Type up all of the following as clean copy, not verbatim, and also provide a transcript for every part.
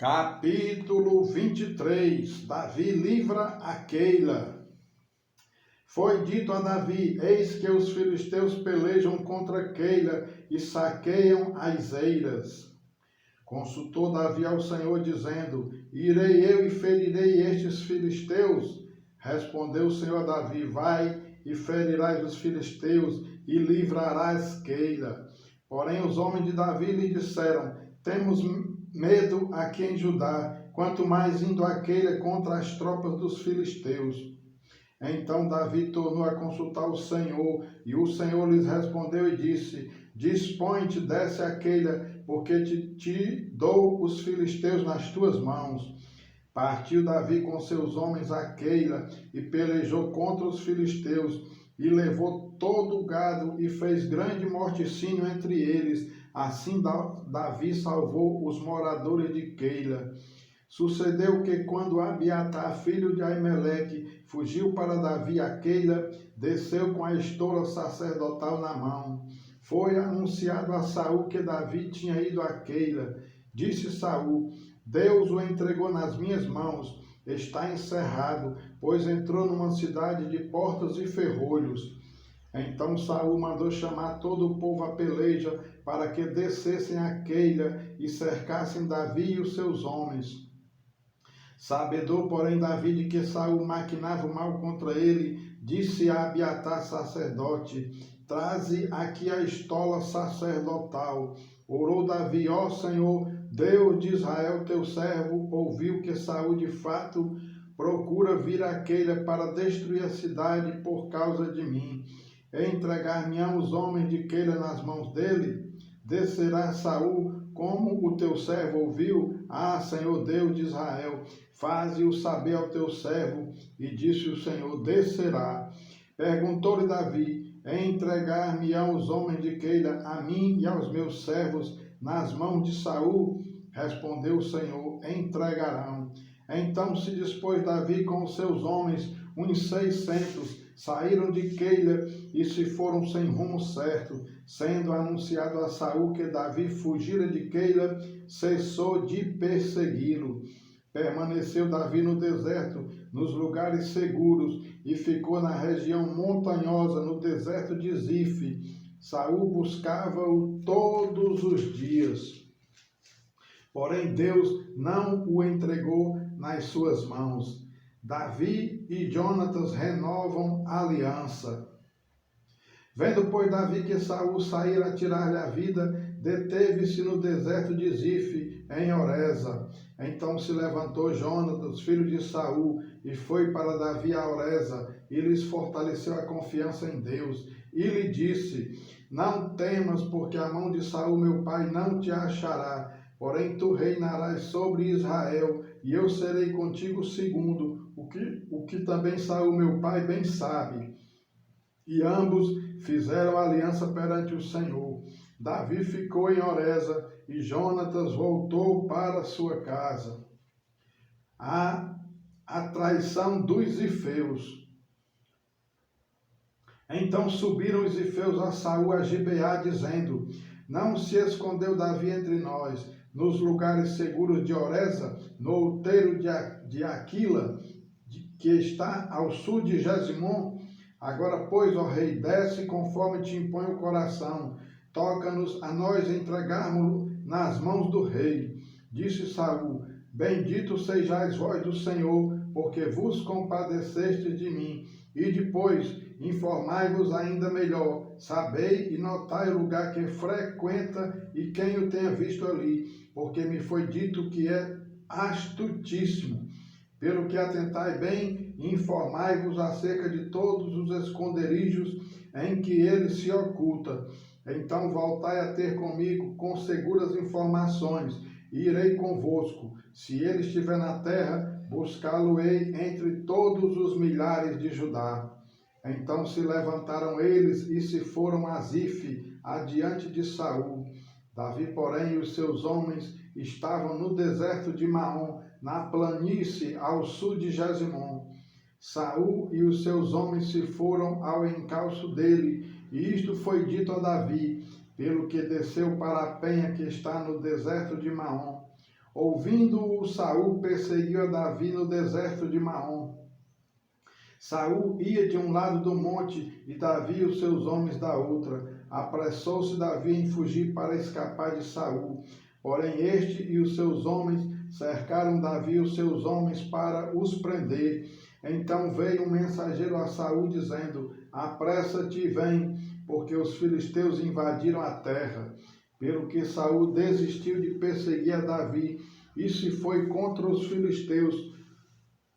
Capítulo 23. Davi livra a Keila. Foi dito a Davi: eis que os filisteus pelejam contra Keila e saqueiam as eiras. Consultou Davi ao Senhor, dizendo: irei eu e ferirei estes filisteus? Respondeu o Senhor a Davi: vai e ferirás os filisteus e livrarás Keila. Porém os homens de Davi lhe disseram: temos medo aqui em Judá, quanto mais indo a Keila contra as tropas dos filisteus. Então Davi tornou a consultar o Senhor, e o Senhor lhes respondeu e disse: dispõe-te, desce a Keila, porque te dou os filisteus nas tuas mãos. Partiu Davi com seus homens a Keila e pelejou contra os filisteus, e levou todo o gado e fez grande morticínio entre eles. Assim Davi salvou os moradores de Keila. Sucedeu que, quando Abiatar, filho de Aimeleque, fugiu para Davi a Keila, desceu com a estola sacerdotal na mão. Foi anunciado a Saul que Davi tinha ido a Keila. Disse Saul: Deus o entregou nas minhas mãos, está encerrado, pois entrou numa cidade de portas e ferrolhos. Então Saul mandou chamar todo o povo à peleja, para que descessem a Keila e cercassem Davi e os seus homens. Sabedor, porém, Davi de que Saul maquinava o mal contra ele, disse a Abiatar sacerdote: traze aqui a estola sacerdotal. Orou Davi: ó Senhor, Deus de Israel, teu servo ouviu que Saul de fato procura vir a Keila para destruir a cidade por causa de mim. Entregar-me-ão os homens de Keila nas mãos dele? Descerá Saul, como o teu servo ouviu? Ah, Senhor Deus de Israel, faze-o saber ao teu servo. E disse o Senhor: descerá. Perguntou-lhe Davi: entregar-me-ão os homens de Keila a mim e aos meus servos nas mãos de Saul? Respondeu o Senhor: entregarão. Então se dispôs Davi com os seus homens, uns 600, saíram de Keila e se foram sem rumo certo. Sendo anunciado a Saul que Davi fugira de Keila, cessou de persegui-lo. Permaneceu Davi no deserto, nos lugares seguros, e ficou na região montanhosa, no deserto de Zife. Saul buscava-o todos os dias. Porém Deus não o entregou nas suas mãos. Davi e Jonatas renovam a aliança. Vendo, pois, Davi que Saul saíra a tirar-lhe a vida, deteve-se no deserto de Zife, em Oreza. Então se levantou Jonatas, filho de Saul, e foi para Davi a Oreza, e lhes fortaleceu a confiança em Deus. E lhe disse: não temas, porque a mão de Saul meu pai não te achará, porém tu reinarás sobre Israel, e eu serei contigo segundo o que também Saul meu pai bem sabe. E ambos fizeram aliança perante o Senhor. Davi ficou em Oreza e Jonatas voltou para sua casa. A traição dos zifeus. Então subiram os zifeus a Saul a Gibeá, dizendo: não se escondeu Davi entre nós, nos lugares seguros de Oreza, no outeiro de Aquila, que está ao sul de Jesimon? Agora, pois, ó rei, desce conforme te impõe o coração. Toca-nos a nós entregarmos-lo nas mãos do rei. Disse Saul: bendito sejais vós do Senhor, porque vos compadecestes de mim. E depois, informai-vos ainda melhor. Sabei e notai o lugar que frequenta e quem o tenha visto ali, porque me foi dito que é astutíssimo. Pelo que atentai bem, informai-vos acerca de todos os esconderijos em que ele se oculta. Então voltai a ter comigo com seguras informações, e irei convosco. Se ele estiver na terra, buscá-lo-ei entre todos os milhares de Judá. Então se levantaram eles e se foram a Zife, adiante de Saul. Davi, porém, e os seus homens estavam no deserto de Maom, na planície ao sul de Jesimon. Saul e os seus homens se foram ao encalço dele, e isto foi dito a Davi, pelo que desceu para a penha que está no deserto de Maom. Ouvindo-o, Saul perseguiu a Davi no deserto de Maom. Saul ia de um lado do monte e Davi e os seus homens da outra. Apressou-se Davi em fugir para escapar de Saul. Porém este e os seus homens cercaram Davi e os seus homens para os prender. Então veio um mensageiro a Saul dizendo: apressa-te e vem, porque os filisteus invadiram a terra. Pelo que Saul desistiu de perseguir a Davi e se foi contra os filisteus.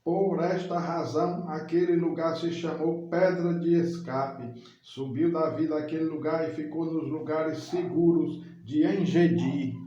Por esta razão, aquele lugar se chamou Pedra de Escape. Subiu Davi daquele lugar e ficou nos lugares seguros de Engedi.